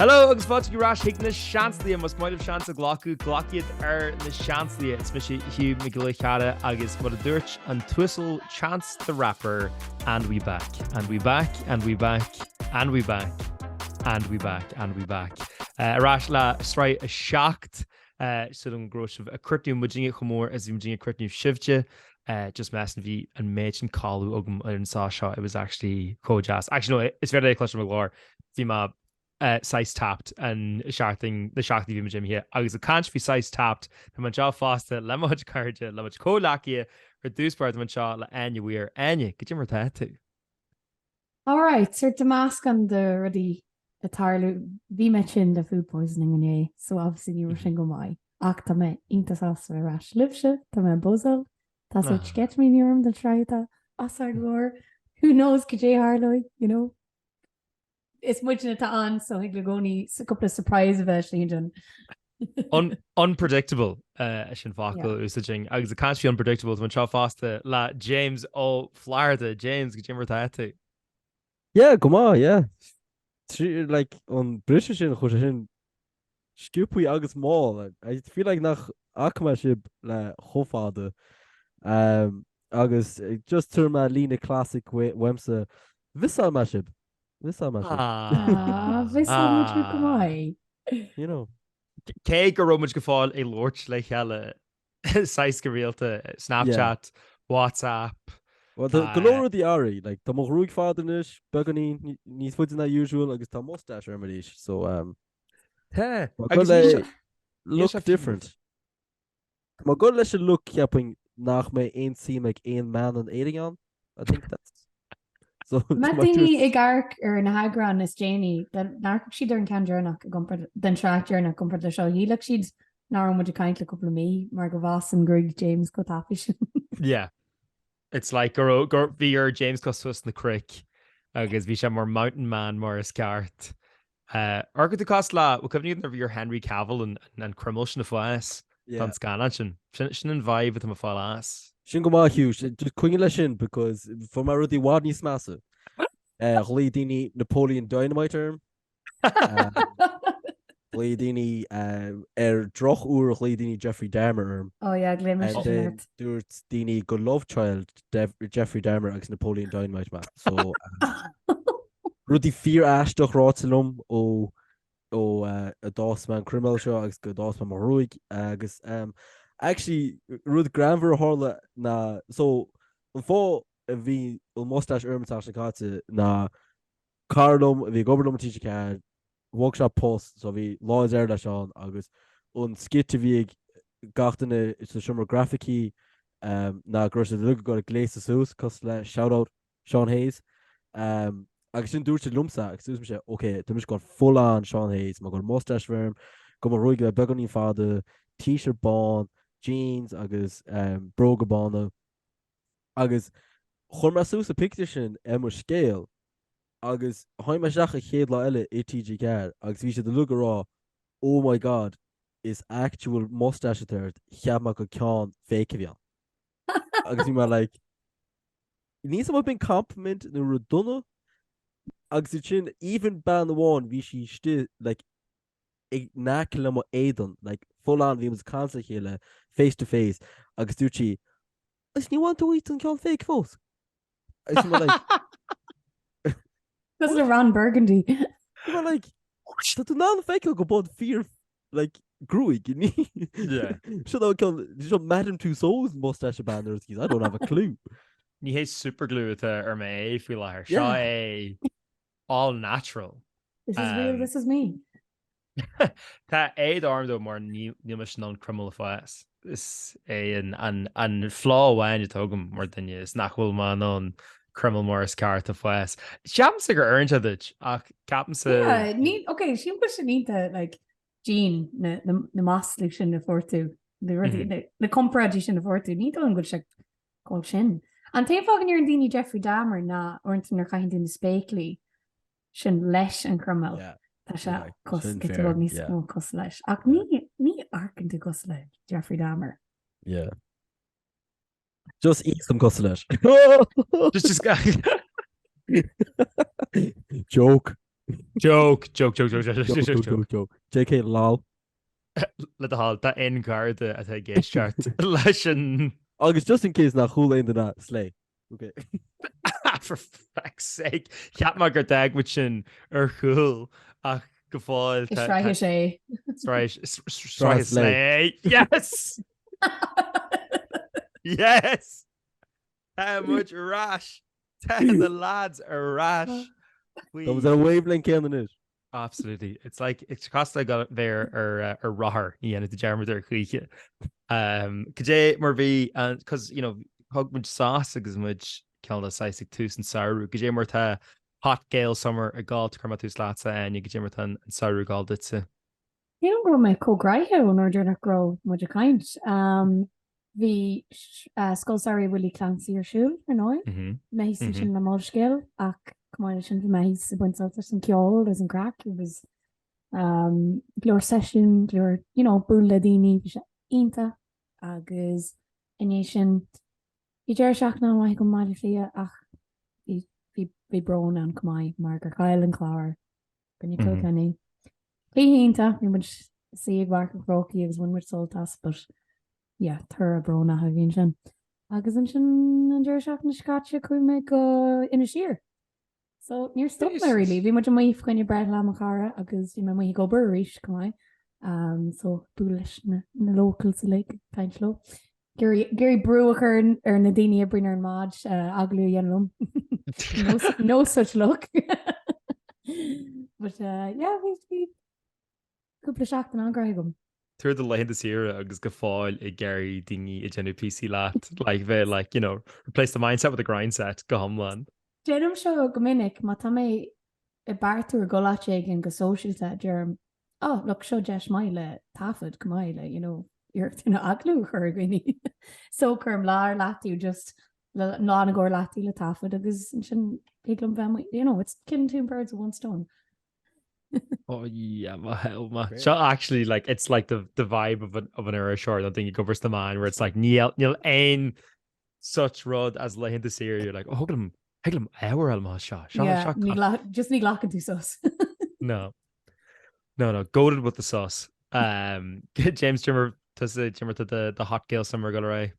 Hello, agus fáilte rás hiic na Seansaithe mas maidir seansa ghlacu glaciad na Seansaithe. It's me Hugh McGillicada agus what a dúirt an twistle Chance the Rapper, and we back, and we back, and we back, and we back, and we back, and we back. Arás le Sraith a seacht sydd yn gros a critiw mydyngu chymor as yw'n mydyngu critiw shifte. Just messing vi and mention callu ogum and saw shot. It was actually co-jazz. Actually, no, it's very close to my glory. Vima size tapped and the seachtainí vi Jim here. Agus a can't be size tapped. The man jaw faster. Lemach carja. Lemach co-lakia. Reduce part of man jaw la Áine weir. Áine, get you more that too. All right, so to mask on the ready entirely vi mentioned the food poisoning in a so obviously you were single my acta me intas as a rash libshe to me buzzle. That's what you get me in your the try that as I go. Who knows KJ Harlow, you know. It's much in it on, so I think only a couple of surprise versions. Unpredictable, sin facail úsaging. Agus a can't be unpredictable when Shaw Foster la James O Florida. James, get you more that. Yeah, come on, yeah. Like on British in Hushin Stupid agus small. I feel like nach Akmashib la Hofade. Agus just turn my Lena classic Wemsa Vissal Mashib. Vissal Mashib. You know. Cé go romid go fáil é lort le cheile sais go réalta Snapchat, WhatsApp. Well, the galore of the éirí, like the more ruig fadernish, beganí níos fuidir na usual agus tá mustache armadísh. So look different. Ma go leis look ceaping nach me ein seam like ein man an Eagrán. I think that's so. Matini igark na Eagrán is Janie. Then nark she during Canjernach gumper then Sraith gumper the show. He look she'd narrow with a kind of couple of me, Margo Voss and Greg James got happy. Yeah. It's like go via James Costus in the crick. Agus vi more mountain man more scart. Argo the cost la we could even your Henry Cavill and Crimmel of Wes. That's Ganachin. Shin vibe with him a fall ass. Shin go ma Hugh, just queen lesson because for my ruddy wadney smassa. Dini Napoleon Dynamite term. Dini droch ur Dini Jeffrey Dahmer. Oh yeah, Glimmer. Dúirt Dini go love child Jeffrey Dahmer agus Napoleon Dynamite man. So ruddy fear ash doch rotzelum a dos man criminal show agus go dos man ruig agus actually rud granver horla na so fo vi mustache ermitage na na Carlum vi gobernum teacher can workshop post so vi laws er da Sean agus un skit vi gachtene it's a summer graphicy na gross look got a glaze sauce cos shout out Sean Hayes agus sin dúirte lumsa agus me sé okay tu mis got full on Sean Hayes ma got mustache firm go mar ruige beganí fada t-shirt bon jeans agus broga bonno agus chun mar sús a picture sin mar scale agus haim me seach a chéad lá eile ATG car agus bhí sé de look rá oh my god is actual mustache third cheap go ceán fake bhíán agus bhí mar like ní sam been compliment na redunna agus sin even ban the one vi she still like nakel mo Aidan like full on vi was constantly here face to face agus duchi is you want to eat and call fake false like that's a Ron Burgundy like dat not fake go bod fear like gruig yeah should I call Madam Two Souls mustache banners I don't have a clue ni has super glue with her me feel like her all natural. This is real, this is me. Tá éiad arm do mar nímas non criminal fáas. Is é an flá bhain tógam mar daine is nachhfuil má non criminal mar scar a fáas. Seamsa gur earnta dit ach capan sa Yeah, ní okay, sin go sin nínta like Jean na maslu sin na fortu. The compradí sin na fortu. Ní an go se call sin. An taobh fágan ar an daoine Jeffrey Dahmer na orintn ar caiint in spéclí. Sin leis an crumel tá se cos get ní smó cos leis ach ní arcan tú cos le Jeffrey Dahmer just eat some cos leis just joke Joke. JK lol. Le a hall tá in garda a géisteart leis an Agus just in case nach chuúla in na slé. Okay. for feck's sake. Ceap mar gur deag mu sin ar chuúil ach go fáil Sraith sé. Sraith slé. Yes! Yes! How much rash? The lads are rash. That was a wavelength in it. Absolutely. It's like it's cost I got it there or rahar and the germ there chuig. Kajay mar bhí and because you know hug much sauce agus much killed a size tus and saoire. Kajay mar ta hot gale summer a gal to come tus latsa and you kajay mar tan and saoire gal dit se. You don't grow my co-graihe on order to grow much a kind. The skull sorry Willie Clancy or shoe or no? May sin na mod scale ac combination for my buinsalta some ceol as an crack. It was glor session glor you know bún ledini inta agus ination. I jar seach na mai go mai lia ach be brown and come Margaret Kyle and Clara. Can you cook any? Inta you would see bark of rocky as one with saltas but yeah, thur a brona ha vín sin. Agus an sin an deir seach na scatse chu me go ina siar. So níor stop me really. Bhí muid mai chuine bread le a cara agus bhí me mai go bur ríis cumai. So bú leis na local sa le taintlo. Gary brew ar na daine a brin ar an mád aglu dhéanam. No such luck. But yeah, we cúpla seach an angraigum. Through the line this year agus go fáil I Gary dingy I genu PC lat like you know replace the mindset with the grind set go homlan. Jenum seo go minic má tá mé I bartú go láte an go socialta germ. Oh, look seo deis mai le tafod go mai le you know you're tuna aglu chur gini. So curm lá latú just ná na gor latí le tafod agus sin piglum bheith you know it's killing two birds with one stone. Oh yeah, my hell, man. So actually, like it's like the vibe of an era short. I think it covers the man where it's like Neil ain such rod as lay into Syria. You're like, oh, him hour alma shot. Yeah, just need locking to sauce. No, goated with the sauce. James Jimmer to the hot gale summer go right.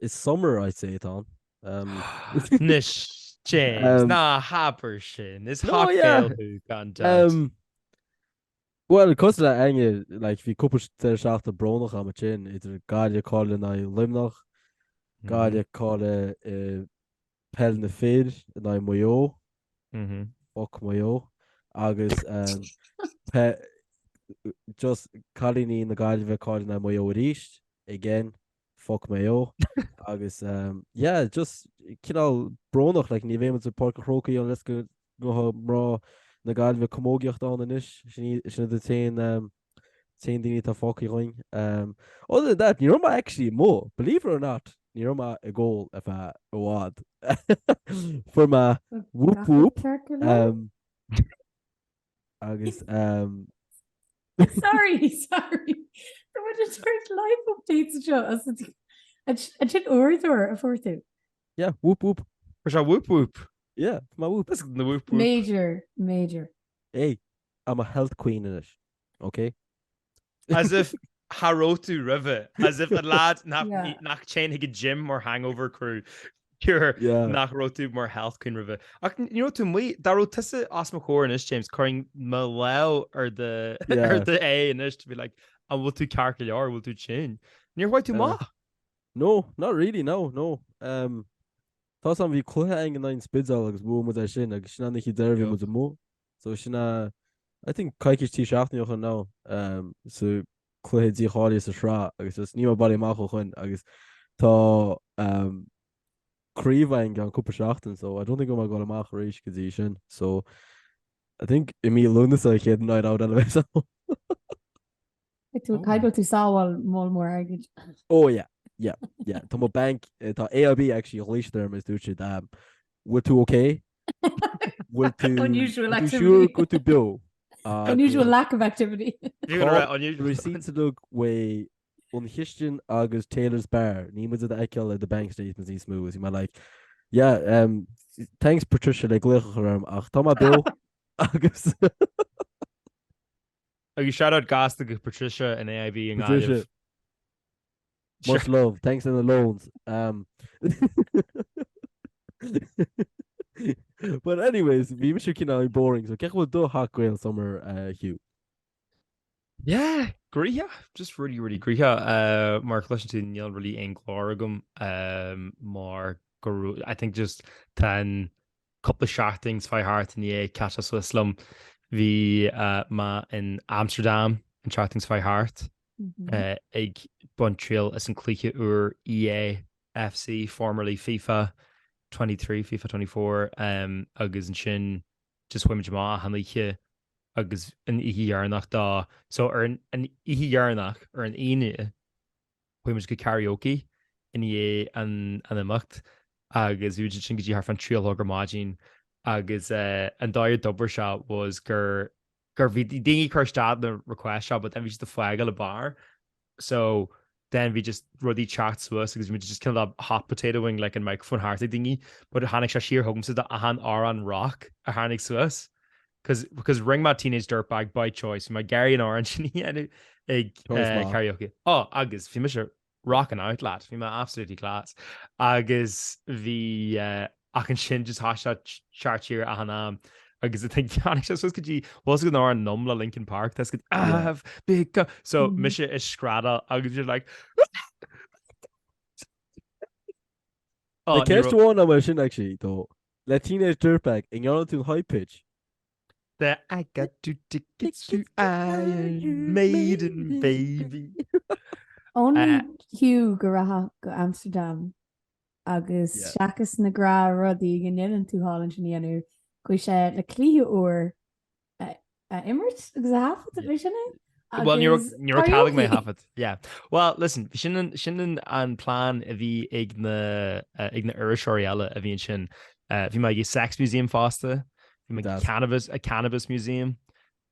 It's summer, I'd say, Tom. Nish. James, nah, haber sin. It's hot gale who can well, because of that, Áine, like, if you couple seacht the bronach am chin, it's a guy you call it a limnach, guy you call it pel na fid, and I moyo, fuck moyo, agus, just calling in the guy you call it a moyo rish, again. Fuck mayo. Agus yeah, just you know bronach like ní bhéim a phodchraoladh on let's go mrá na gáil bheith commógiocht an inis sin the 10 daoine tá fácaí roing. Other than that, ní actually more, believe it or not, ní a goal if a wad for my whoop whoop agus sorry. What a short live updates show. A chin or a fortune. Yeah, whoop whoop. Where's our whoop whoop? Yeah, my whoop. This is the whoop whoop. Major. Hey, I'm a health queen in it. Okay. As if Harotu River, as if the lad nach chain hig gym or hangover crew. You're nach rotu more health queen river. You know to me that rotissa asma core in this James carrying Malau or the A in this to be like and we'll do carcalar or we'll do chain. Near white to ma. No, not really, no. Thought some we could hang nine spids all because boom with that shin like she not deriving with the mo. So she I think Kaikish T shaft now. So Chloe D Holly is a shra, I guess it's new body macho hun, I guess to Creevine gan couple shachten, so I don't think I'm gonna make reach position. So I think Emil Lunas I had night out elevation. It took cable to saw more argued. Oh yeah. Tomo bank to AIB actually released them is do shit we're too okay. We're too unusual activity. Sure go to bill. Unusual lack of activity. Unusual receipts look way on Christian August Taylor's bar. Nimas at the Ekel at the bank statements he smooth. He might like Yeah, thanks Patricia le gluchar ach tá Bill agus Agus shout out gas to Patricia and AIB and Patricia. Much love. Thanks in the loans. But anyways, bhí me cinál boring, so ceach bhfuil do hacghail summer Hugh. Yeah, great. Just really, really great. Mark, listen to Neil really ein gloragum. More guru. I think just ten couple of seachtainí fai hart in the catch us slum. Vi ma in Amsterdam in seachtainí fai hart. Ag Buntrial is an clíche EA FC, formerly FIFA 23, FIFA 24, agus an sin just women ma hanliche agus an ihiarnach da. So an ihiarnach an Áine women go karaoke in EA an amacht agus u sin gotí har fan trial hogur mágin agus an dair dober shot was gur vi dingy karstad the request shot, but then we just the flag a bar. So then we just ruddy chat to us because we just killed a hot potato wing like in microphone hearty dingy, but a Hanik Shashir home so that a han are on rock a Hanik to us because ring my teenage dirtbag by choice my Gary and Orange and karaoke. Oh, agus fi mis rocking out lad fi my absolutely class agus the I can shin just hashtag chart here a hanam. Agus I think could you was going on numla Lincoln Park that's good have big so Misha is scrada agus you're like oh catch one on sin actually though le teenage dirtbag in your to high pitch that I got 2 tickets to Iron Maiden baby only Hugh go Amsterdam agus seachas na gra rudí gannn tú Holland sinnéanú go sé le clíú ó immert agus a hafat sinna. Well, you're telling me half it. Yeah. Well, listen, sin an plan a bhí ag na Irish-Oriella a bhíon sin. Bhí mai sex museum fásta, bhí mai cannabis museum.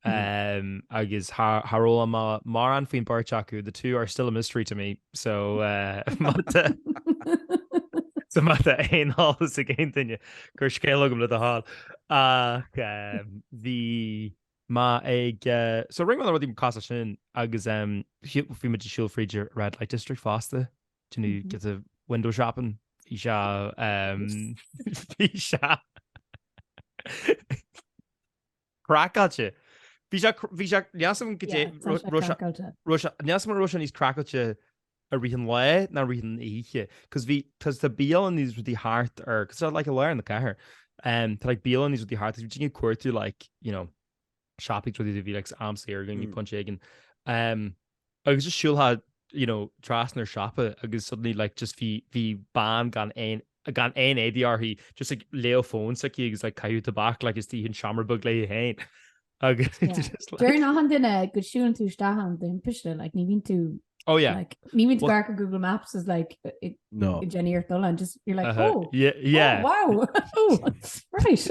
Agus Harola mar an faoin barchaku, the two are still a mystery to me. So so mata ein hall is again thinne gur scéalagam le a hall the ma ag so ring rudí casa sin agus fi me siúil fríidir red light district fásta you get a window shopping fi se craice fi neasam Russian níos craice a rihan le na rihan ihe because the beal and these with the heart or because like a lair in the car to like beal and these with the heart you court to like shopping with the like Amster-Damanta you punch egg and I was just sure had trasner shop agus suddenly like just vi ban gan ein ADR he just like Leo phone so he was like caú tabak like his tea and shammerbug lay hain agus during a hand in a good shoe to stahan then push it like needing to. Oh yeah, like even to Garker Google Maps is like no Jenny or and just you're like yeah oh, wow right.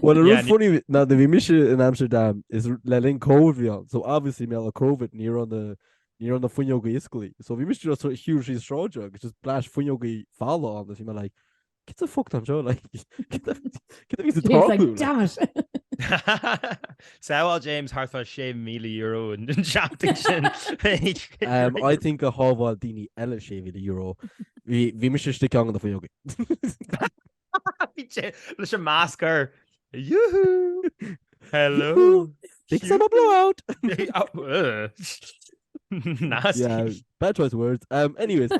Well, it's funny now the mission in Amsterdam is letting COVID so obviously me a COVID near on the funyoga iscally so we missed just a huge straw jug just splash funyoga follow on this like get the fuck down Joe like get like damn it. So James Hartford shave €1,000,000 and shopping sin. I think a Harvard Dini Ella shave €1. We must stick on the yoga. Let's a masker. Yoo-hoo. Hello. Big summer blowout. Nasty. Yeah, bad choice of words. Anyways,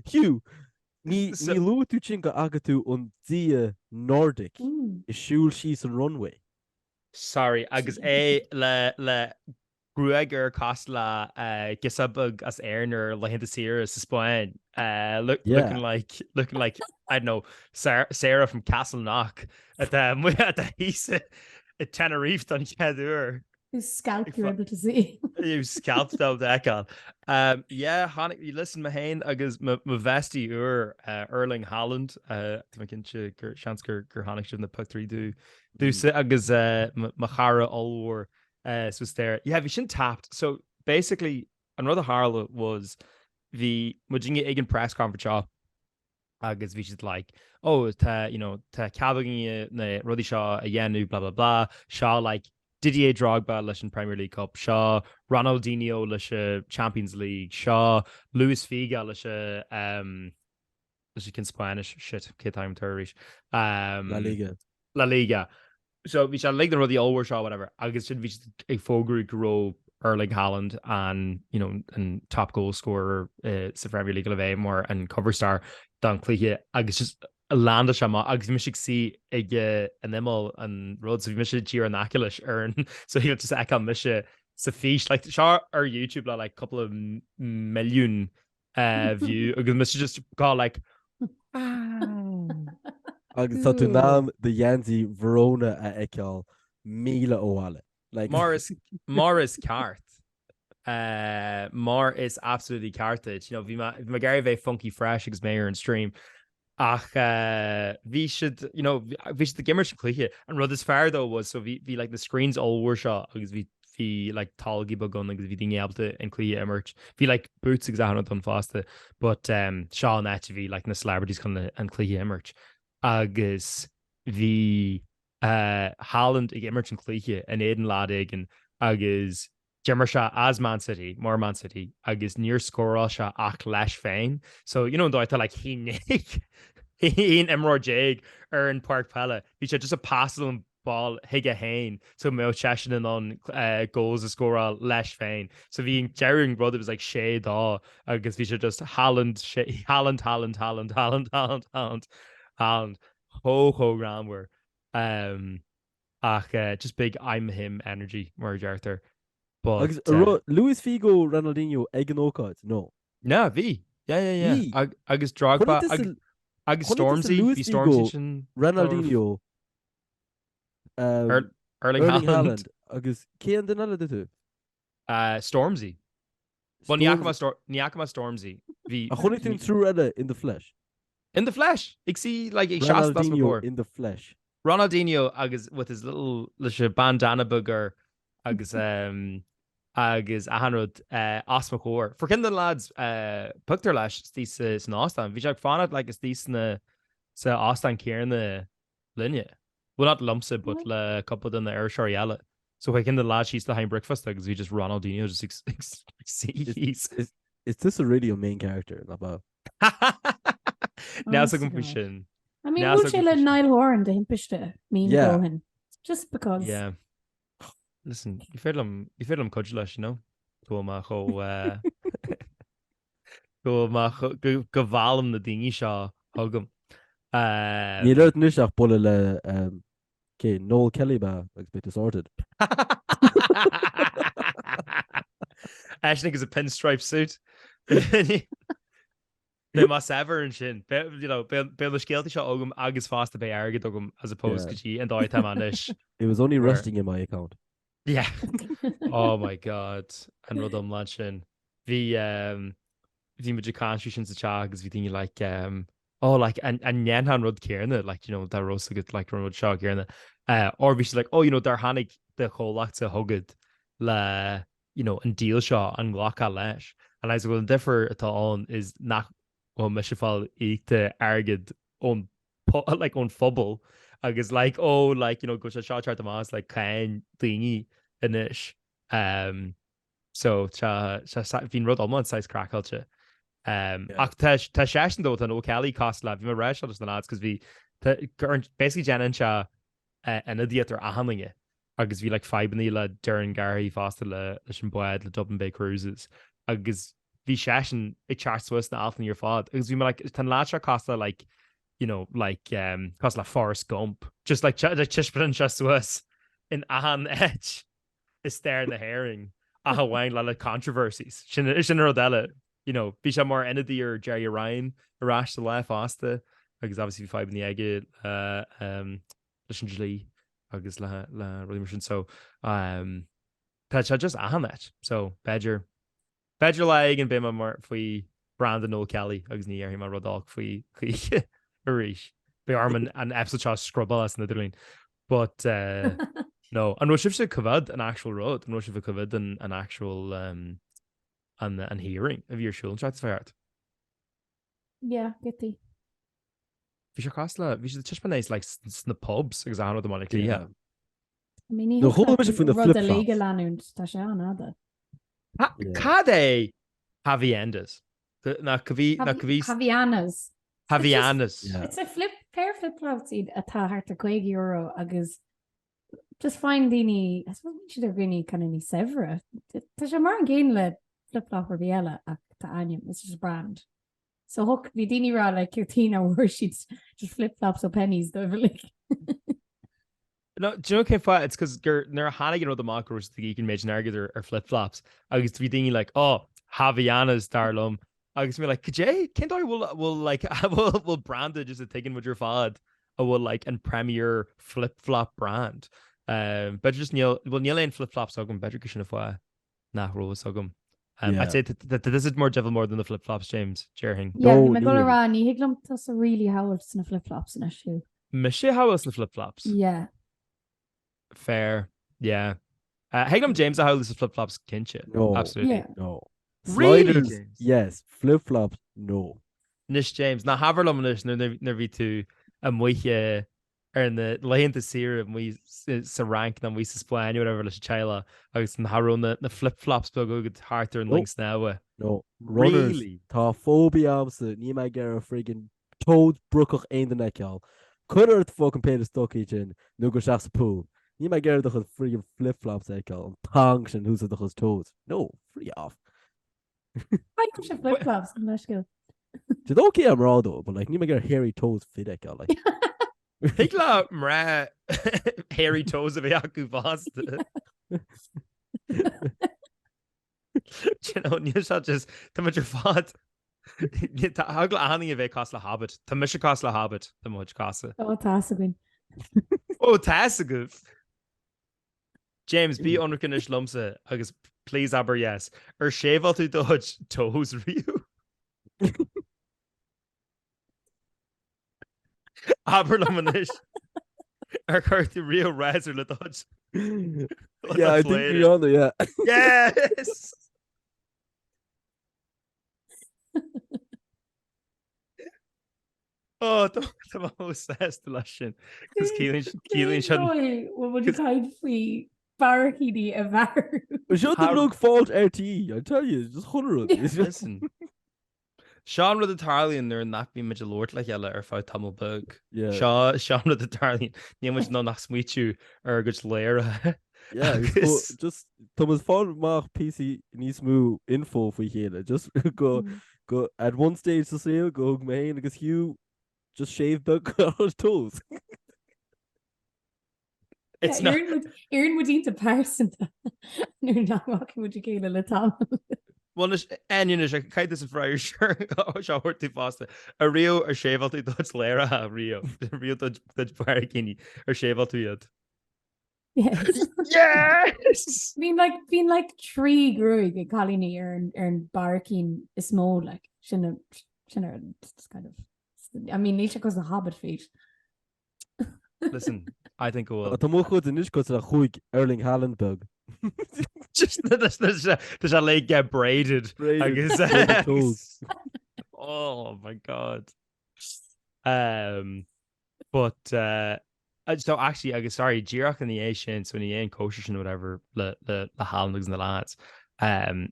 Hugh. Ní lu tú sin go agatú an dia Nordic is siúil síos an runway. Sorry, agus le gruagur cost le gisabug as airner leithanta saoire is Spain. Looking like I don't know Sarah from Castleknock at the he's at Tenerife don cheadúr. Who scalped you're able to see. You scalped out that gal. Yeah, Hanik, you listen Mahain agus ma vesti Erling Haaland. Ma kinse gur chance gur Hanik in the puck 3 do sit agus Machara Allwar was there. Yeah, we shouldn't tapped. So basically another Harlow was the Mujinga Egan press conference agus bhí siad like tá tá cabhaí na rudí seo a dhéanú bla bla bla seo like Didier Drogba leis an Premier League Cup seo Ronaldinho leis Champions League seo Luis Figo leis cin Spanish shit cé time tuéis La Liga so bhí se le an rudí óhar seo whatever agus sin bhí ag fógraí goró Erling Haaland an top goal scorer sa Premier League le bheith mar an cover star don clíthe agus just landa se agus mis si ag an imime an rud so bhí mis tíar an acilis ar so hí just ag mis sa fís like seo ar YouTube le like couple of milliún view agus mis just gá like agus tá tú nám de Yanzi Verona a eiceáil míle óháile like Morris cart Mar is absolutely cartage bhí me gar bheith funky fresh agus mé an stream ach bhí de gimmer se clúthe an rud is fearr though was so bhí like the screens all war seo agus bhí like talgi bagun agus bhí daine alta an clúthe immert bhí like boots exam an fásta but Seán net bhí like na celebrities chun an clúthe immert agus bhí Haaland ag immert an clúthe an éan lád aigen agus Jimmer se as Man City mar Man City agus níor scóráil se ach leis féin so dóid like hí imrá déig ar an Park Pella bhí sé just a passal an ball hiige hain so mé sesin an goals a scóráil leis féin so bhí Jerry brother was like sé dá agus bhí sé just Haaland ho ramwer ach just big I'm him energy mar deartar agus Luis Figo Ronaldinho ag an ócáid no bhí agus Drogba agus Stormzy bhí Stormzy Ronaldinho Erling Haaland agus céan den eile tú Stormzy well níachama Stormzy bhí a chunig tú trú eile in the flesh ag si like ag Ronaldinho in the flesh Ronaldinho agus with his little bandana bugger agus agus a hanrod asma chóir for kin den lads pugtar leis tí san ástan bhí seag fanad like is tí sa ástan céar na linne well not lumsa but le couple den na air seoile so kin den lad she's the hain breakfast agus bhí just Ronaldinho just is this a really main character about now so go sin I mean bhúil sé le Niall Horan de himpiiste mí gohan just because listen you feel them coach leis go ma go bhlam na daoine seo thugam ní le nuach bula le cé Noel Kelly ba agus bit disordered Ashnig is a pinstripe suit Be má sever an sin be le scéalta seo agam agus fásta be agad agam as opposed gotí an dáid isis it was only resting in my account yeah oh my god an rud am lá sin bhí muidir canú sin sa agus bhí daine like like an neanhan rud céarna like that rosa go like rud seo céarna or bhí like dar hánig de cholaachta thugad le an díal seo an ghlacha leis and I go differ atá an is nach me se fáil íte agad ón phobal agus like go se seart amás like cain daoine inis so hín rud am sais crackáilte ach tá sean dó an óchelí cost le bhí mar réis na lads cos bhí basically Jean se ina dítar a haninge agus bhí le febanní le durin garí fásta leis an buid le Dublin Bay Cruises agus bhí sean ag teart Swiss na altan ar fád agus bhí mar tan lá se costa cost le Forrest Gump just like tiisbrin se Swiss in ahan edge is stair na herring a bhhain le controversies sin rud eile bhí se mar inadí ar Jerry Ryan arás de le fásta agus obviously bhí febanní aige leis an dlí agus le rudí mar sin so tá se just ahan net so Beidir le an bim mar faoi Brandon Noel Kelly agus ní ar mar rodách faoi chuí a ríis be arm an episode scrubal as na dulín but no an ro se covad an actual road an ro se covad an actual an hearing of your siúil try feart yeah getty bhí sé casla bhí sé tuispanéis le sna pubs agus an do mána clíthe. No chuil me fún na rud a flip-flops. léige leút tá sé an ada. Cad é haviendas na bhí Havianas. havianas. It's a pair flip-flops iad atá hart a €5 agus just find daoine, I suppose we should have been kind of ní severe. Tá sé mar an géin le flip-flop ar bhéile ach tá Áine, it's just brand. So hook bhí daoine rá le Curtina where she's just flip-flops o pennies do bhfuil. No, do you know cé fa? It's because nar hána gin the macros the geek and méid nargad ar flip-flops agus bhí daoine like, oh, havianas darlum. Agus mé like, Jay, can't I will like will brand it just a taken with your fad or will like an premier flip-flop brand. Better just níl ein flip-flops agam better cushion of why nah rose agam. I'd say that this is more devil more than the flip-flops, James. Jerring. Yeah, me go around ní higlam tas a really howard sna flip-flops in a shoe. Mishi how else the flip-flops? Yeah. Fair. Yeah. Higlam James how else the flip-flops kinche. No. Absolutely. Yeah. No. Really, Sliders, James? yes. Flip-flops, no. Nish James na haverlum nish nervy to muiche ar na laethanta saoire mu sa rank na mu sa spláin whatever leis Chile agus na harún na flip-flops be go hartar an links now. No. Runners, Really? tá phobia absa ní mai gar a friggin toad bruchach ein den nekial. Could the fucking pay the stock each in no go shafts pool. Ní mai gar the friggin flip-flops ekial and tongs and who's the toes. No, free off. I go sé flip-flops in leis go. Did okay am raw though, but like ní mai gar hairy toes fit ekial like. Higla mra hairy toes of Yaku Basta. You know, níos just tá much your fad. Tá hagla aning a bheith cos le habit. Tá mis cos le habit tá much casa. Oh, tá a gwyn. Oh, tá a good. James, be underconish lumsa agus please aber yes. Séval tú dodge toes riú. Aber lumanish. Chuirtú riú razor le dodge. Yeah, I think we're on there, yeah. Yes. Oh, tá most the last sin. Because Keelan should. What would you kind of barracky a var? Shut the look fault RTE, I tell you, just 100. Listen. Sean rud a tarlíonn nuair nach bhí muid Lord le heile ar fáid tamil bug. Yeah. Sean rud a tarlíonn ní muid ná nach smuitiú ar go léir. Yeah, just Thomas fáil amach PC níos mú info faoi chéile. Just go at one stage to say go main agus Hugh just shave the girl's toes. It's not. Erin would eat a person. No, not walking with you chéile le tam. Well, anion is caiid is a freiir sure seo chuirtú fásta. A rio ar séval tú dod léir a rio. Rio dod barcini ar séval tú iad. Yes. Yes! Bhín like trí grúig ag chalíní ar an barcín is mó like sinna just kind of I mean ní sé cos a habit feet. Listen, I think it will. Tá mó chud in is go a chuig Erling Haaland bug. Just there's a leg get braided. I guess. Toes. Oh my god. But so actually, I guess sorry, Jirach in the Asian, so in the end kosher and whatever the Haaland and the lads. My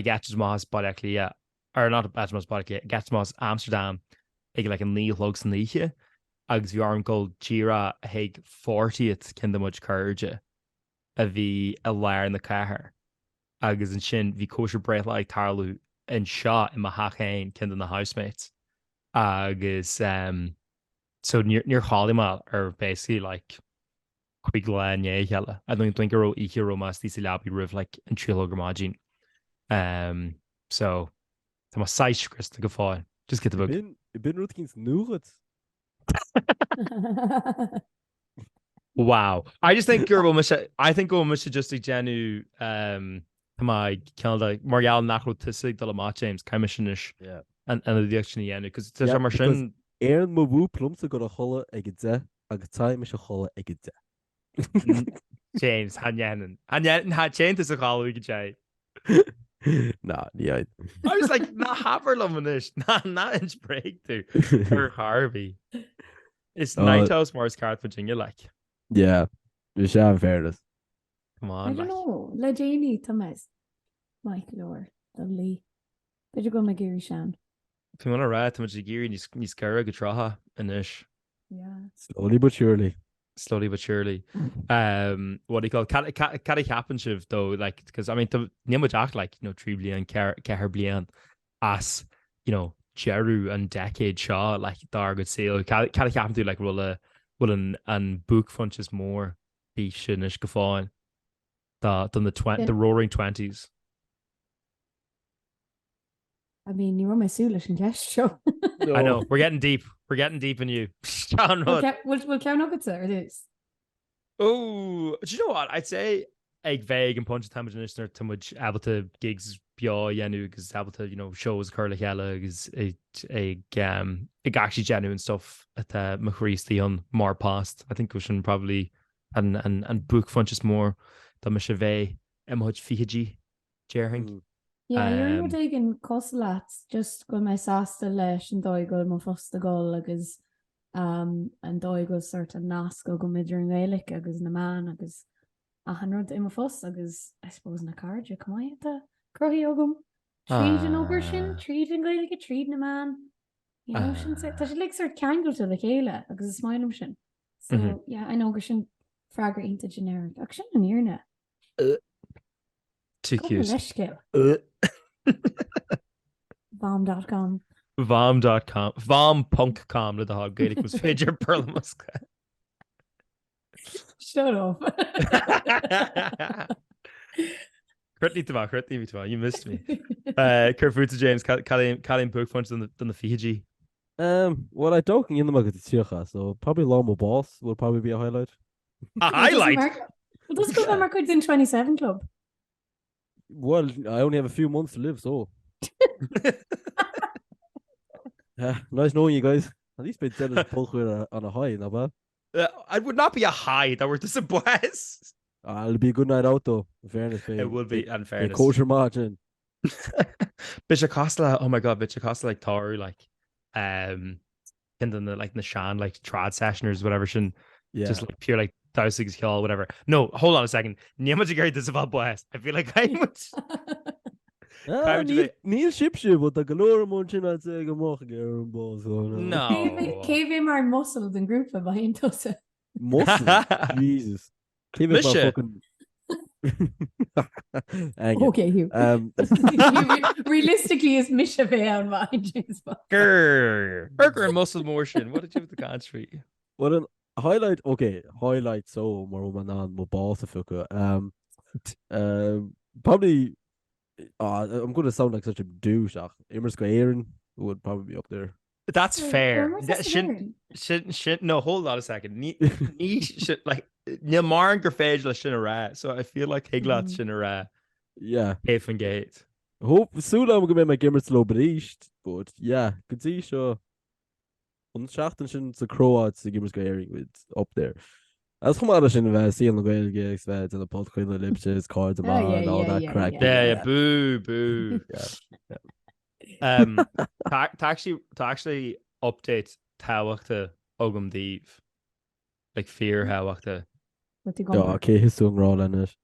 Gatchmas body actually yeah, or not Gatchmas body Gatchmas Amsterdam, like a knee lugs and leache. Agus bhí arm gold Jira haig 40th cin much courage a bhí a leir na cahar agus an sin bhí kosher breath like tarlú an shot in my hachain cin na housemates agus so near Hollymal are basically like chuig le né heile I don't think ro I hero mas tí labi rih like an trilogramagin so tá ma 6 Christ go fáil just get the book bin rutkins nuget. Wow. I just think I think go much just genu my Canada Marial nachro tisig de la James commissionish Yeah. and the action yen because it's Yeah, a machine Éireann mo bhú plumsa go a chola ag dé agus táim me se chola ag dé. James han ha chain is a call we could say Nah, yeah. I was like, na haver luminis, na inch breakthrough. Or Harvey. It's Night House Mars Card, Virginia, like. Yeah. You should have fairness. Come I on, don't like. know. Le Janie Thomas. Mike leor. The Lee. Did you go my Gary Shan? If you want to ride to much gear, you scare go traha and ish. Yeah. Slowly but surely. Slowly but surely. What do you call Caddy Capenshiv though? Like, because I mean, the name act like, you know, 3 blian, Ceher blian, as, you know, Jeru and Decade Shaw, like, dar good sale. Caddy Capen do like roll and book funches more beach and ish gafon than the roaring 20s. I mean, you were my Sulish and guest show. I know. We're getting deep. We're getting deep in you. John Rudd. We'll count up it, sir. It is. Oh, do you know what? I'd say ag vague and punch time listener to much able to gigs bia yenu because able to, you know, shows curly hella is a actually genuine stuff at Macrease the on more past. I think we should probably and book funches more than Machave much Fiji Jering. Yeah, you're taking coslats just go my sasta lesh and doigol mo fosta gol agus and doigol sort of nasco go midring gaelic agus na man agus a hundred in fos agus I suppose na card you come out the crohi ogum treat an ogershin treat an gaelic treat na man you know shin say that like sort kangle to the kela agus a smile shin so yeah I know ogershin fragger into generic action an earna too cute. Vom.com Vom.com le hog Gaelic was Fidger Pearl Musk. Shut up. Critty, you missed me. Kerfuta James Calling book punch than the Fiji. Well, I don't in the market to so probably Lombo Boss will probably be a highlight. A highlight? Well, does go mark in 27 club? Well, I only have a few months to live, so. Nice knowing you guys. At least been sending pulchraoladh on a high, not bad. It would not be a high that we're disappointed. It'll be a good night out though. In fairness, it will be. In fairness, kosher margin. Bitta Costa, oh my god, Bitta Costa like Toru like and then the like Na Sean like trad sessioners whatever shin just like pure like Dowsig's Hill whatever. No, hold on a second. Niamajigari this about boys. I feel like I'm Neil Shipship with the galore munchin I'd say go moch gear balls. No. KV mar muscle than group behind us. Muscle? Jesus. Fucking... Okay, Hugh. Realistically, it's Misha on behind James. Burger and muscle motion. What did you do with the country? Well, an highlight. Okay, highlight. So more man on my boss probably. I'm going to sound like such a douche. Immer's go Éireann would probably be up there. That's fair. Shouldn't. No, hold on a second. Should like Mar and Grafage shin ra. So I feel like Higlat shin ra. Yeah. Hafen Gate. Hope soon I'm gonna make my Gimmert slow but yeah, could see sure. Unschachten shin the Croats the Gimmers go Éireann with up there. As come out of seeing the Gael gigs and the phodchraoladh libh cards and all that crack. Yeah, boo. To actually update táhaachta ogam díobh like fear háhaachta. Okay, his song raw in it.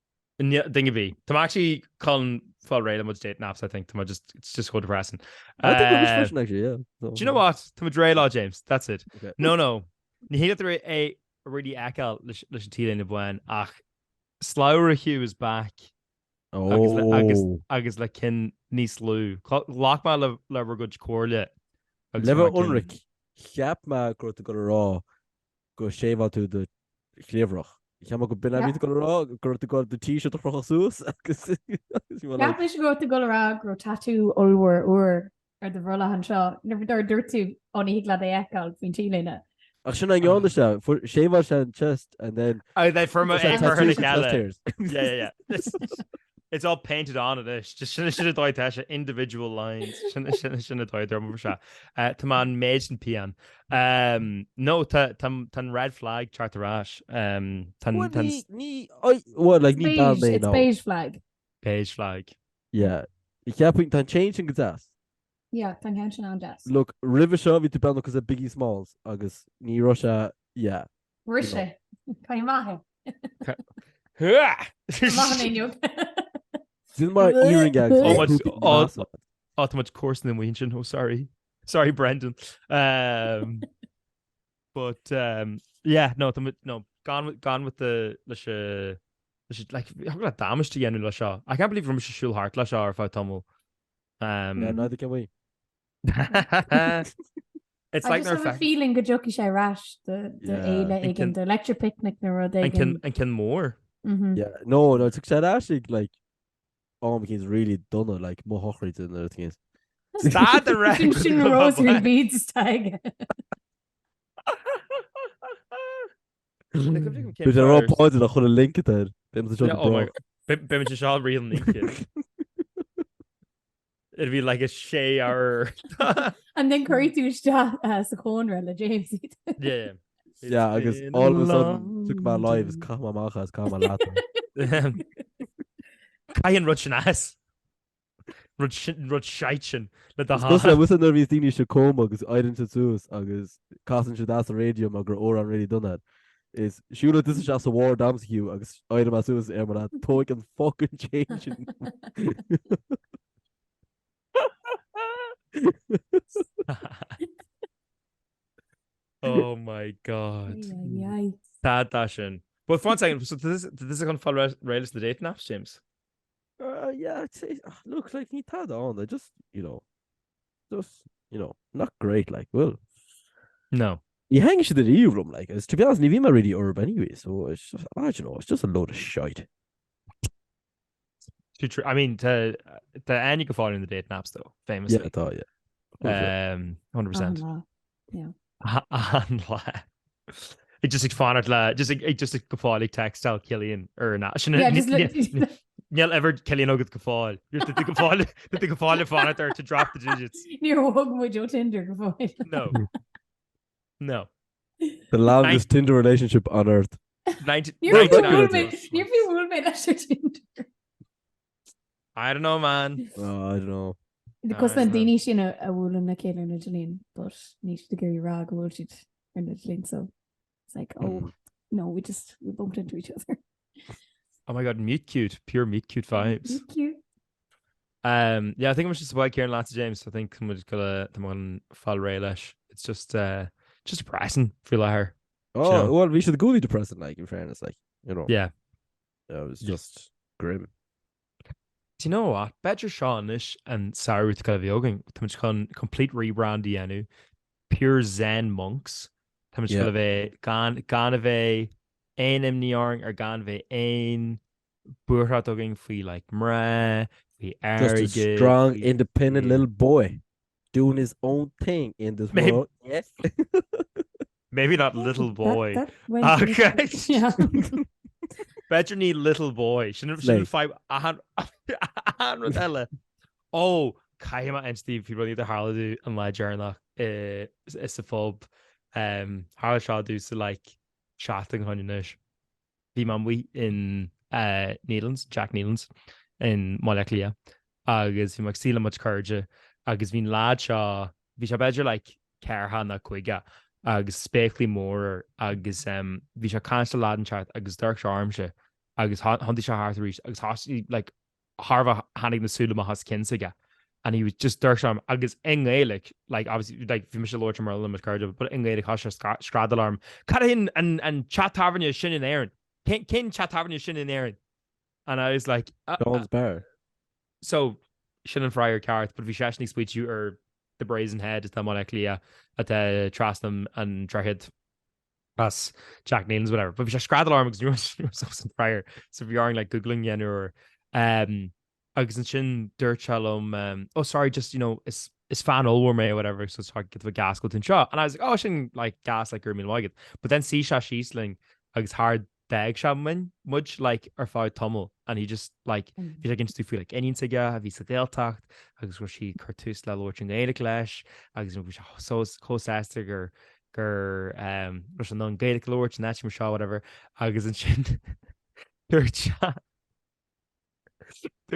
Dingy be. I'm actually calling full rate much date naps. I think it's just so depressing. I think we're just pushing actually, yeah. So, do you know what? To Dre Law James. That's it. Okay. No. He got the a really echo Lishantila in the buan. Ach, Saoire Hugh is back. Oh, agus le cin níos lú. Lách má le good cóirle. Lever unric. Cheap ma go to go rá go shave out to the cleverach. Cheap go bin a go rá go to go the t-shirt of Rochas Cheap is go to go rá go tattoo ulwer or the rolla han shaw. Never dirty on higla de ekal fin chilena. Ach sin an yonder show for shave out and chest and then they from a tattoos. Yeah. It's all painted on it. Just should have died individual lines. Shouldn't have died there more shot. Taman Mason Pian. No, tan red flag chart the rash. What like it's beige flag. Beige flag. Yeah. I ceappaint tá change go deas. Yeah, tá cean sin an deas. Look, river seo bhí tú ben agus a biggie smalls agus ní Russia, yeah. Rishe. Cai maithe. Tá Din mar earring gags. much course than we sin. Oh, sorry, Brendan. But yeah, no, gone with the like how damage to Yenu Lasha. I can't believe from Shul Heart Lasha or Fáilte Tomul. Yeah, neither can we. It's I like just have a feeling go jockey sé rash the éile igen the lecture picnic na rud and can more. Yeah, no, it's said actually like McKean's really done it like more hochry than the thing is. Start the record. Sin Rosie beads tag. But they're all pointed at a link there. Oh my god. Bim shall real link. It'd be like a shea or and then curry to sa corner la James. Yeah. Yeah, I guess all of a sudden took my life as Kama Machas, Kama Lata. Kayan Ruchnas. Ruchshaichin. Let the heart. I wasn't nervous thing you should come because I didn't choose. Agus Castle should ask the radio, my girl already done that. Is shoot this is just a war dams Hugh. Agus I don't know as that talk and fucking changing. Oh my god. Yeah. Sad dashin. But for one second, so this is gonna follow rails the date naps, James. Yeah, I'd say look like he had on. They just not great. Like, well, no. He hangs to the room like it's to be honest, Nivima really herb anyway. So it's just it's just a load of shite. Too true. I mean, the Áine go fall in the date naps though, famously. Yeah, I thought 100%. Yeah. It just go fall like text out Killian or not. Yeah, just Neil ever Killian Ogut go fall. You're the go fall if on it there to drop the digits. Near hug with your Tinder go fall. No. The longest Tinder relationship on earth. 99. Near people will make that your Tinder. I don't know, man. Oh, I don't know. Because then they need a wool na céile na Janine, but need to get your rag wool sheet in the Janine. So it's like, oh no, we bumped into each other. Oh my god, meet cute, pure meet cute vibes. Meet cute. Yeah, I think I'm just about Kieran Lance James. I think I'm just gonna fall railish. It's just depressing. Feel like her. Oh well, we should go be depressing. Like in fairness, like Yeah, it was just grim. Do you know what? Better Seanish and Sraith kind of yoga. Much complete rebrand Yenu, pure Zen monks. Much kind of a gan of a einem niarng or gan of a ein burhat dogging fee like mra fee just a strong, independent little boy doing his own thing in this world. Yes. Maybe not little boy. That okay. Yeah. Better need little boy. Shouldn't fight a hand with Ella. Oh, Kaima and Steve people need the Harlow and my journal. It's a pub. Harlow shall do so like chatting on your niche. The man we in Jack Nealons in Moleclia. Agus vi mag síla much courage. Agus vín lad shaw. Vi shall better like care hana quiga. Agus spéchlí mór agus bhí se canstal ládan chat agus dúirc se armse agus hontaí se háart ríis agus hasí like Harvah hannig na súla has cinsaige and he was just dúirc arm agus in Gaelic like obviously like bhí me se Lord Merlin with Cardiff but in Gaelic has se scradalarm cut in and chat tavernia sin in Aaron kin chat tavernia sin in Aaron and I was like John's bear so sin an friar cart but bhí seshnig sweet you or the brazen head is the moleclia at the Trastam and Trahid plus Jack Nealons whatever but if you scrad alarm because you're so prior so if you're like googling yen or agus sin dirt shalom oh sorry just it's fan all me or whatever so it's hard to get the gas go to shot and I was like oh shouldn't like gas like Ermin Waggett but then see Sheesling agus hard dag shaman much like our Fáilte Tomul and he just like he's against to feel like any tiga have he's a deltacht agus where she cartus la lorching Gaelic lesh agus so co-saster gur was non Gaelic lorch natch Michelle whatever agus and shin they're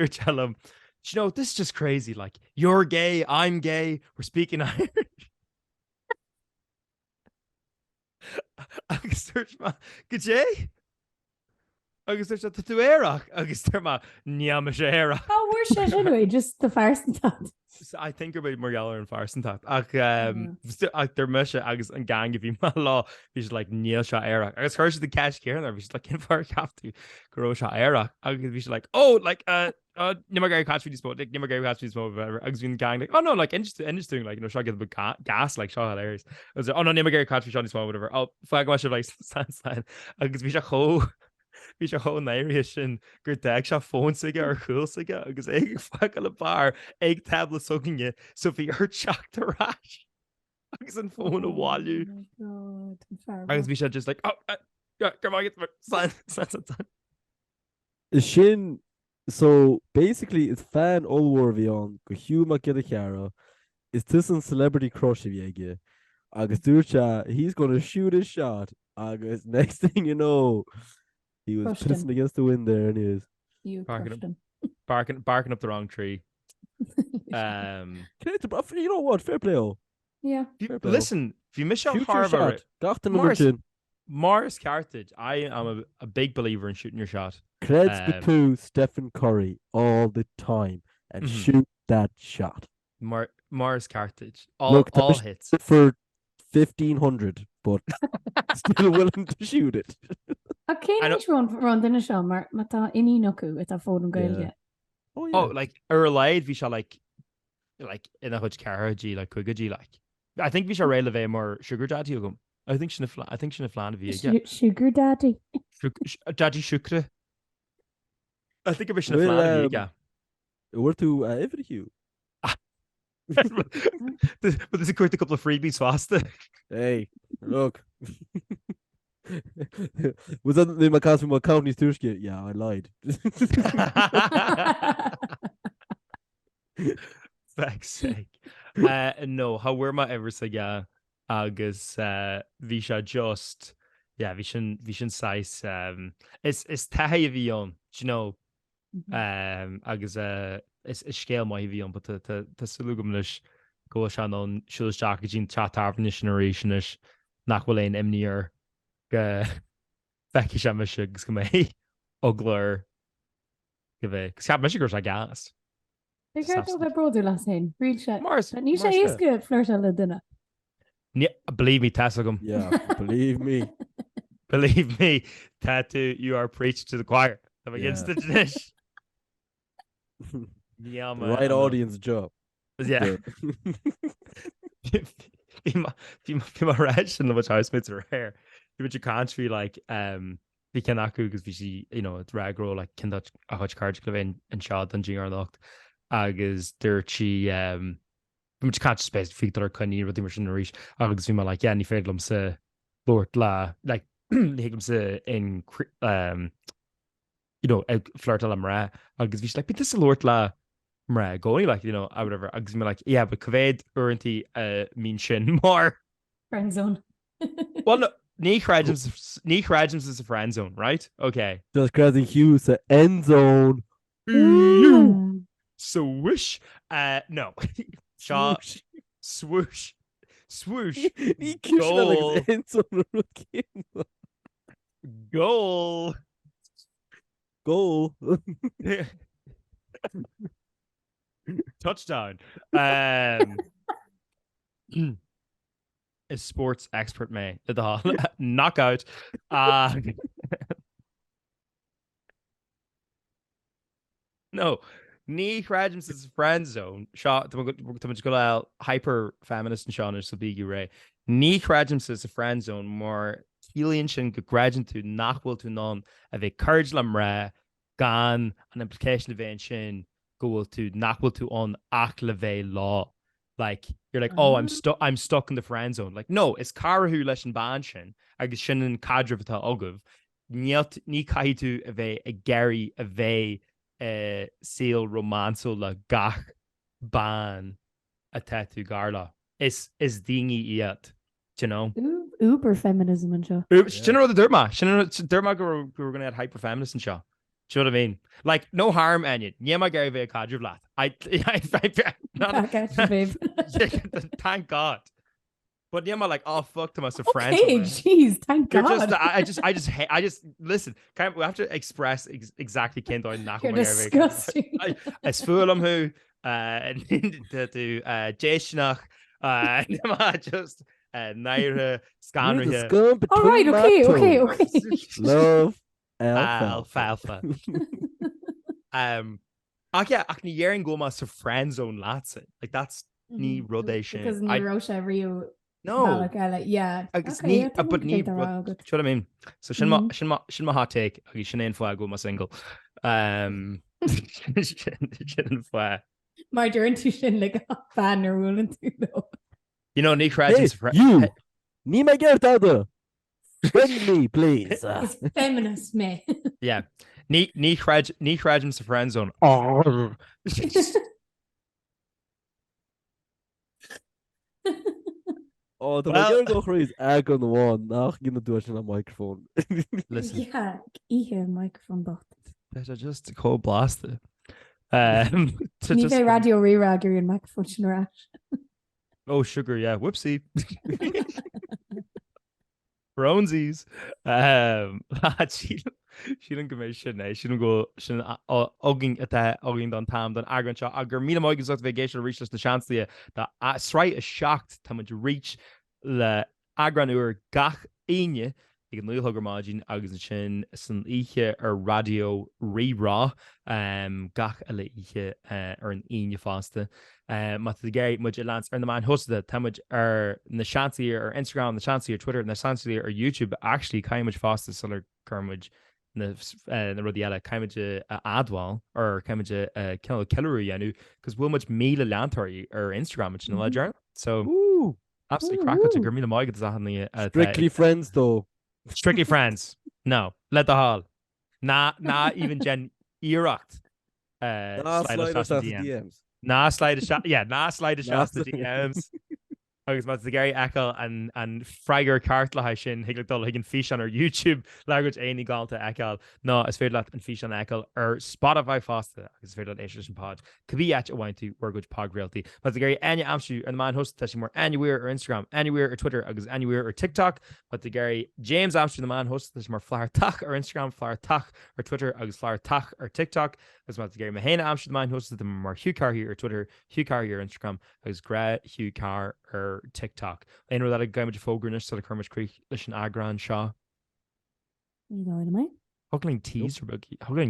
chalum you know, this is just crazy. Like, you're gay, I'm gay, we're speaking Irish. Agus dúirt má, go dé? Agus dúirt tú tú éireach, agus dúirt má, níam sé éireach. Oh, we're shit anyway, just the first and that. I think about mar geall an farsan ach ach der muise agus an gang bhí má lá bhís le níl se éireach agus chuir de cash céan ar bhís le cin far capú goró se éireach agus bhís le nimar gar catí spó nimar gar catí spó agus bhín gang like, oh no like interesting like, you know, se get gas like seo hilarious was oh no nimar gar catí seán spó whatever oh flag se like sunshine agus bhí se cho bhí se cho éirí sin gur deag se fón sige ar chuúil sige agus ag fa le bar ag tabla soginne so bhí ar teachtarráis agus an fón a bháú agus bhí se just like Is sin so basically it's fan allhar bhí an go Hugh mac a cheara is this an celebrity crush bhí aige agus dúirte he's gonna shoot his shot agus next thing you know he was pissing against the wind there and he is barking up the wrong tree. You know what? Fair play. Yeah. Listen, if you miss out Harvard, Morris Carthage, I am a big believer in shooting your shot. Creds to Stephen Curry all the time and shoot that shot. Morris Carthage, all hits for 1,500, but still willing to shoot it. A céine run duine seo mar tá iní nocu it a fód an gailge. Oh, like ar leid bhí se like ina chuid ceirtí like chuigadí like. I think bhí se réile bheith mar sugar daddy agam. I think sinna flean bhí. Sugar daddy. Daddy sucre. I think bhí sinna flean bhí. We're to every Hugh. But there's a couple of freebies faster. Hey, look. Was that the Macas from County Turski? Yeah, I lied. Fuck's sake. No, how were my ever say agus Visha just Vishan size it's tahi vion, you know. Agus is scale my vion, but the salugumlish go shannon shows jackagin chat narration nachwalain emnier Becky sem gus go mé oglar go bheith cap me gur a gas. bheith broú las hain Rí se ní sé éos go flirt le duine. Believe me, Tessagum. Yeah, believe me. Believe me, Tattoo, you are preached to the choir. I'm against the dish. Yeah, man. Right audience job. Yeah. Fi ma reg in which housemates are hair. But you can't be like vi ken aku because vi you know it's ragro like ken that a hutch card in shot and jing locked agus dirty which can't space feet that are kunny with the machine reach agus vi ma like yeah ni fedlum se lord la like higum se in you know flirt am ra agus vi like but this is lord la mra going like you know I whatever agus me like yeah but kaved urenti mean shin more friend zone. well no Ní Craigems is a friend zone, right? Okay. Just crediting Hugh to end zone. Swoosh. No. Shot. Swoosh. Swoosh. Goal. Goal. Goal. Touchdown. Is sports expert me the knockout no ní Craigems is friend zone shot go hyper feminist and Sean so big Ray ní Craigems is a friend zone more Killian sin go gradient to nachhfuil tú non a bheith courage lam ra gan an implication of sin go to nachhfuil tú on ach le bheith law. Like you're like, oh, I'm stuck in the friend zone. Like, no, it's Cara who lesson banshin. agus sin an cadre atá agah ní caiú a bheith a geirí a bheith síl románsú le gach ban a teú garla. Is daoine iad, you know? Uber feminism and seo. Sin the derma. Sin derma go we're going to add hyper feminism seo. Do you know what I mean? Like, no harm, Anya. Yeah, my Gary Vay cadre blat. babe. Thank God. But yeah, like, oh fuck to us a friend. Okay, jeez, thank God. I just listen. We have to express exactly Ken Doyle knock You're my disgusting. I fool him who to Jashnach just naira scanner here. All right, okay. Love alfalfa. Yeah, I can hear and go my friend zone lads. Like that's ni rodation. Because ni Rocha Rio. No, yeah. Okay, but ni. Do you know what I mean? So shin my hot take. Okay, shin in go my single. Shin for. My journey shin like a fan or willing to know. You know, ni craic you. Ni me get out. Bring me, please. It's feminist, me. Yeah. Ní chráidm sa friend zone. Oh, the well, go crazy. I go on nach gonna do it on a microphone. Listen. Yeah, ihe microphone bot. Better just call blast it. Ní radio re-ragger in microphone sin Oh, sugar, yeah. Whoopsie. Bronzies. She didn't go sin she didn't go ogging at that ogging on tam don agran shot agur mí moigus of vacation reach the Seansa that Sraith is shocked to much reach le agranúr gach Áine ag an nuilthgur mágin agus sin san ihe radio rerá gach a le ihe an Áine fásta mat the gay much lance ar na man hosted tamid na Seansa or Instagram na Seansa or Twitter na Seansa or YouTube actually kind much faster solar carmage na rudí eile caiimiide adháil ar caiimiide ceileú dhéanú cos bhfuil much míle leantarí ar Instagram na ledger so absolutely crack gur míle maigad ahanna Strictly friends though. Strictly friends. No, let the hall. Nah, even gen íireacht slide DMs. Nah, slide a shot. Yeah, nah, slide a shot to DMs. Agus mas Gary Eccles and Fraiger Cartla sin higdul higgin fish on our YouTube language Áine galta Eccles no is fair and fish on Eccles or Spotify fasta agus fair Asian pod could be at a wine to work with pod realty but the Gary Áine Amster and the man host touching more anywhere or Instagram anywhere or Twitter agus anywhere or TikTok but the Gary James Amster the man host touching more flower tach or Instagram flower tach or Twitter agus flower tach or TikTok as well as the Gary Mahana Amster the man host the more Hugh Car here or Twitter Hugh Car here Instagram agus gra Hugh Car or TikTok. I know that a guy with a fogranish so the Kermit Creek listen Eagrán Shaw. You know what I mean? Hugling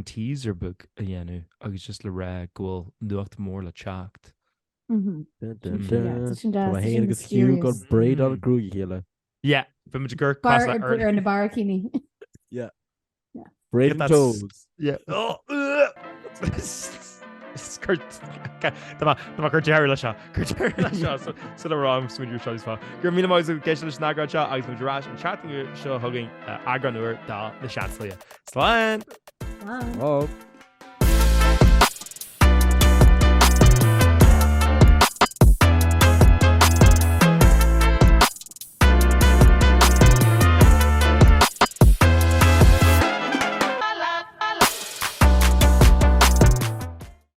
teaser book again. I was just le rag goal nuacht more la chacht. Hugh got braid on craic here. Yeah, from a gur in the barkini. Yeah. Braid toes. Yeah. Oh. Curt Jerry le seo so le rám smúidir seo fá. Gur mí máid géisi leis nágrá seo agus mu rás an chatú seo thugain agranúir dá na Seansa. Sláin! Oh.